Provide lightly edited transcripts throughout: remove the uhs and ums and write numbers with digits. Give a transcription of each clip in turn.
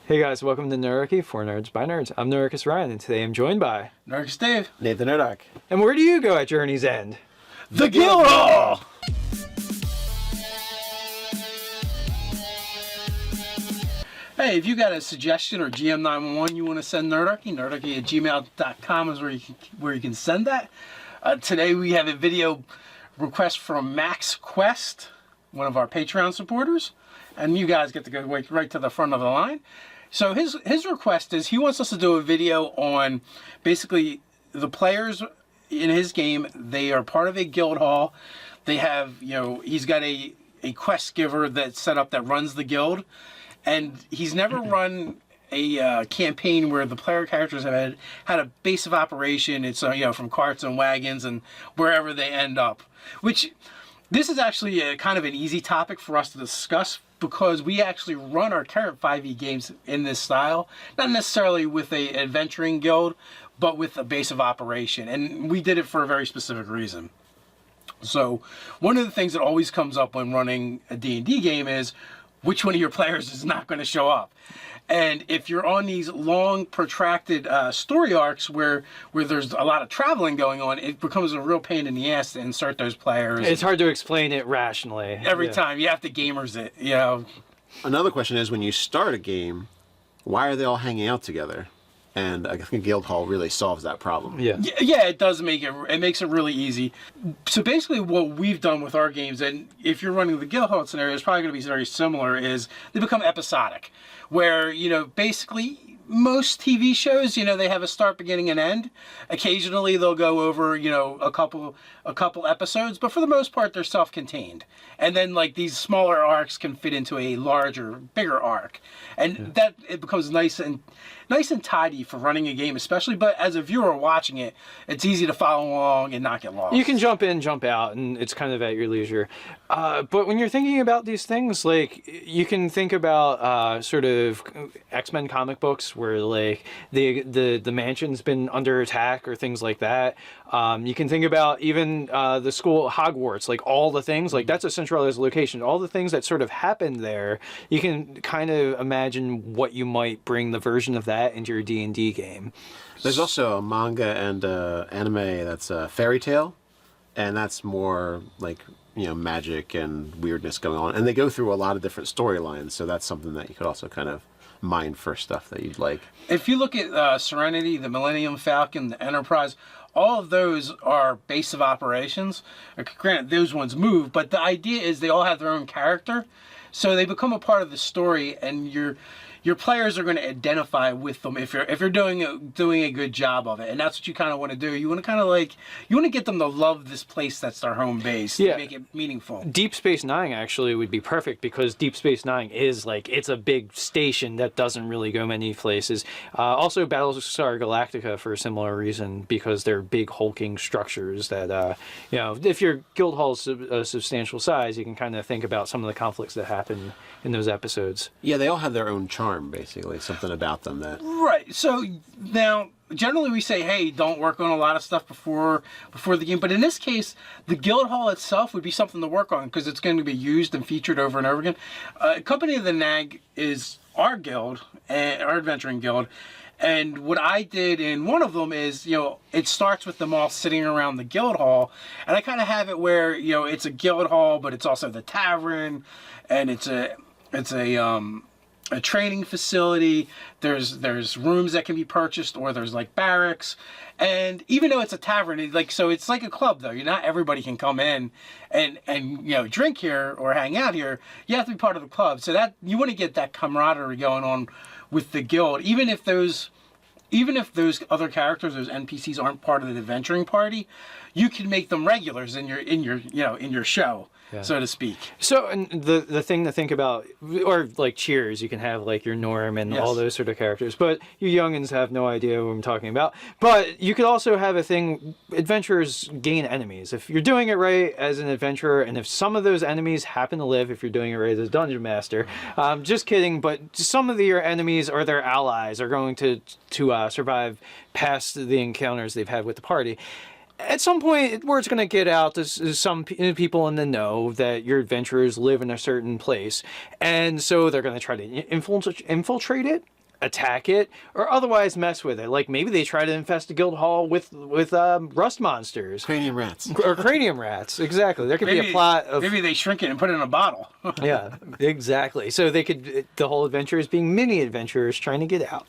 Hey guys, welcome to Nerdarchy for Nerds by Nerds. I'm Nerdarchy Ryan, and today I'm joined by Nerdarchy Dave. Nathan Nerdarchy. And where do you go at Journey's End? The Guildhall! Hey, if you got a suggestion or GM911 you want to send Nerdarchy, nerdarchy@gmail.com is where you can send that. Today we have a video request from Max Quest, one of our Patreon supporters, and you guys get to go right to the front of the line. So his request is he wants us to do a video on basically the players in his game. They are part of a guild hall. They have, he's got a quest giver that's set up that runs the guild, and he's never run a campaign where the player characters have had a base of operation. It's from carts and wagons and wherever they end up. Which this is actually a kind of an easy topic for us to discuss, because we actually run our current 5e games in this style, not necessarily with a adventuring guild, but with a base of operation, and we did it for a very specific reason. So one of the things that always comes up when running a D&D game is which one of your players is not going to show up. And if you're on these long, protracted story arcs where there's a lot of traveling going on, it becomes a real pain in the ass to insert those players. It's hard to explain it rationally. Every time. You have to gamers it, Another question is, when you start a game, why are they all hanging out together? And I think Guildhall really solves that problem. Yeah, it does it makes it really easy. So basically what we've done with our games, and if you're running the Guildhall scenario, it's probably going to be very similar, is they become episodic. Where, basically most TV shows, they have a start, beginning, and end. Occasionally they'll go over, a couple episodes, but for the most part they're self-contained. And then like these smaller arcs can fit into a larger, bigger arc. And that it becomes nice and tidy for running a game, especially. But as a viewer watching it, it's easy to follow along and not get lost. You can jump in, jump out, and it's kind of at your leisure. But when you're thinking about these things, like, you can think about sort of X-Men comic books where like the mansion's been under attack or things like that. You can think about even the school Hogwarts, like all the things, like that's a centralized location. All the things that sort of happened there, you can kind of imagine what you might bring the version of that into your D&D game. There's also a manga and anime that's a fairy tale, and that's more like magic and weirdness going on, and they go through a lot of different storylines. So that's something that you could also kind of mine for stuff that you'd like. If you look at Serenity, the Millennium Falcon, the Enterprise, all of those are base of operations. Granted, those ones move, but the idea is they all have their own character, so they become a part of the story, and your players are going to identify with them if you're doing a good job of it. And that's what you kind of want to do. You want to get them to love this place that's their home base. Yeah. To make it meaningful. Deep Space Nine actually would be perfect, because Deep Space Nine is like, it's a big station that doesn't really go many places. Also Battlestar Galactica for a similar reason, because they're big hulking structures that if your guild hall's a substantial size, you can kind of think about some of the conflicts that happen in those episodes. Yeah, they all have their own charm. Basically, something about them that... Right. So now, generally we say, hey, don't work on a lot of stuff before the game. But in this case, the guild hall itself would be something to work on, because it's going to be used and featured over and over again. Company of the Nag is our guild, our adventuring guild. And what I did in one of them is, it starts with them all sitting around the guild hall. And I kind of have it where, it's a guild hall, but it's also the tavern, and it's a training facility. There's rooms that can be purchased, or there's like barracks. And even though it's a tavern, so it's like a club though. Not everybody can come in and drink here or hang out here. You have to be part of the club. So that you want to get that camaraderie going on with the guild, even if those other characters, those NPCs, aren't part of the adventuring party, you can make them regulars in your show. Yeah. So to speak. So, and the thing to think about, or like Cheers, you can have like your Norm and all those sort of characters, but you youngins have no idea what I'm talking about. But you could also have a thing, adventurers gain enemies. If you're doing it right as an adventurer, and if some of those enemies happen to live, if you're doing it right as a dungeon master, just kidding, but some of your enemies or their allies are going to survive past the encounters they've had with the party. At some point, word's going to get out to some people in the know that your adventurers live in a certain place. And so they're going to try to infiltrate it. attack it or otherwise mess with it. Like maybe they try to infest the guild hall with rust monsters. Cranium rats. Or cranium rats. Exactly. There could be a plot of... Maybe they shrink it and put it in a bottle. Yeah, exactly. So they could... The whole adventure is being mini adventurers trying to get out.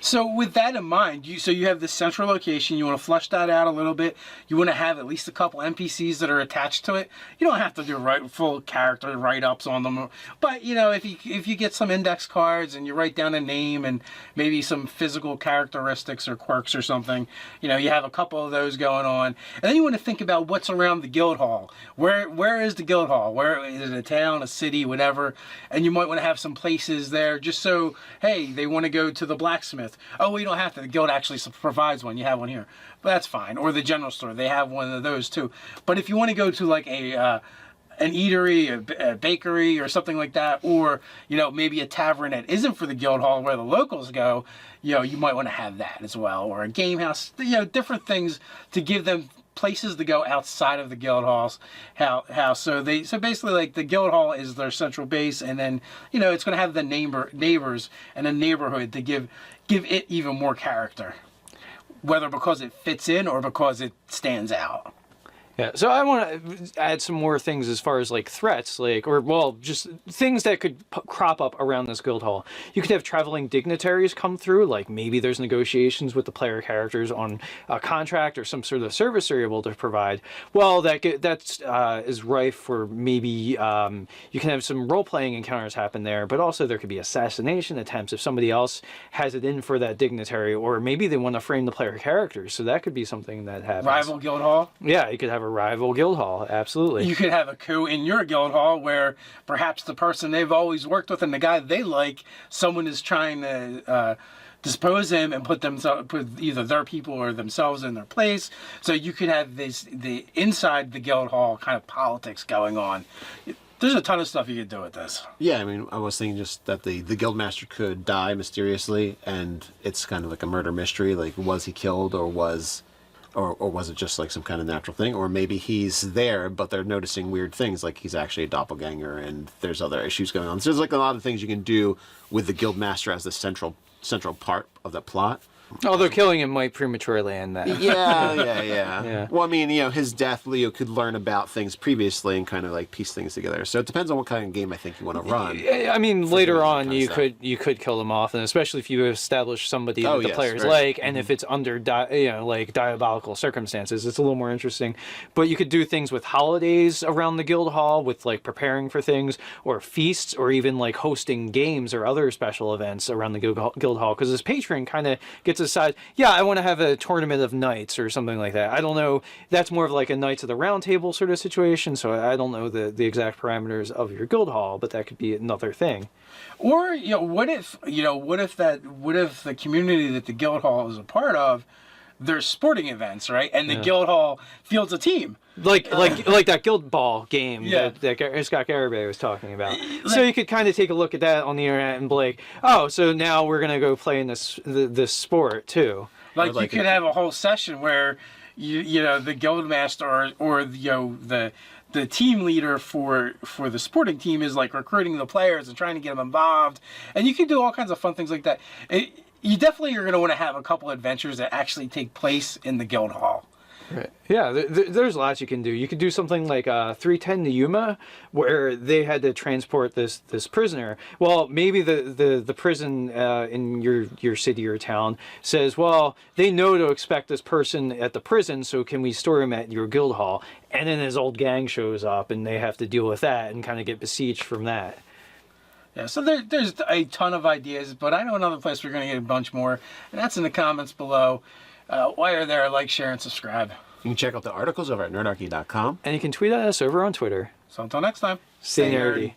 So with that in mind, you have this central location. You want to flesh that out a little bit. You want to have at least a couple NPCs that are attached to it. You don't have to do full character write-ups on them, but if you get some index cards and you write down a name and maybe some physical characteristics or quirks or something, you have a couple of those going on. And then you want to think about what's around the guild hall. Where is the guild hall? Where is it? A town, a city, whatever? And you might want to have some places there just so, hey, they want to go to the blacksmith. Oh, well, you don't have to. The guild actually provides one. You have one here. But that's fine. Or the general store. They have one of those too. But if you want to go to like an eatery, a bakery, or something like that, or, maybe a tavern that isn't for the guild hall where the locals go, you might want to have that as well. Or a game house, different things to give them places to go outside of the guild house. So basically, like, the guild hall is their central base, and then it's going to have the neighbors and a neighborhood to give it even more character, whether because it fits in or because it stands out. Yeah, so I want to add some more things as far as like threats, just things that could crop up around this guild hall. You could have traveling dignitaries come through, like maybe there's negotiations with the player characters on a contract or some sort of service they're able to provide. Well, that is rife for maybe you can have some role-playing encounters happen there, but also there could be assassination attempts if somebody else has it in for that dignitary, or maybe they want to frame the player characters, so that could be something that happens. Rival guild hall? Yeah, you could have a rival guild hall, absolutely. You could have a coup in your guild hall where perhaps the person they've always worked with and the guy they like, someone is trying to dispose him and put either their people or themselves in their place. So you could have the inside the guild hall kind of politics going on. There's a ton of stuff you could do with this. Yeah, I mean, I was thinking just that the guildmaster could die mysteriously, and it's kind of like a murder mystery. Like, was he killed, or was it just like some kind of natural thing? Or maybe he's there, but they're noticing weird things, like he's actually a doppelganger, and there's other issues going on. So there's like a lot of things you can do with the guildmaster as the central part of the plot. Although killing him might prematurely end that. Yeah. Well, I mean, his death, Leo could learn about things previously and kind of like piece things together. So it depends on what kind of game I think you want to run. I mean, later on you could kill them off, and especially if you establish somebody that the players like, and if it's under diabolical circumstances, it's a little more interesting. But you could do things with holidays around the guild hall, with like preparing for things, or feasts, or even like hosting games or other special events around the guild hall, because this patron kind of gets decide, I want to have a tournament of knights or something like that. I don't know. That's more of like a Knights of the Round Table sort of situation, so I don't know the exact parameters of your guild hall, but that could be another thing. Or, what if the community that the guild hall is a part of, there's sporting events, right? And the guild hall fields a team. Like that Guild Ball game that Scott Garibay was talking about. So you could kind of take a look at that on the internet and be like, oh, so now we're gonna go play in this sport too. Like you could have a whole session where the guild master or the team leader for the sporting team is like recruiting the players and trying to get them involved, and you can do all kinds of fun things like that. You definitely are going to want to have a couple adventures that actually take place in the guild hall. Right. Yeah, there's lots you can do. You could do something like 310 to Yuma, where they had to transport this prisoner. Well, maybe the prison in your city or town says, well, they know to expect this person at the prison, so can we store him at your guild hall? And then his old gang shows up, and they have to deal with that and kind of get besieged from that. Yeah, so there's a ton of ideas, but I know another place we're going to get a bunch more, and that's in the comments below. While you're there, like, share, and subscribe. You can check out the articles over at nerdarchy.com. And you can tweet at us over on Twitter. So until next time, stay nerdy.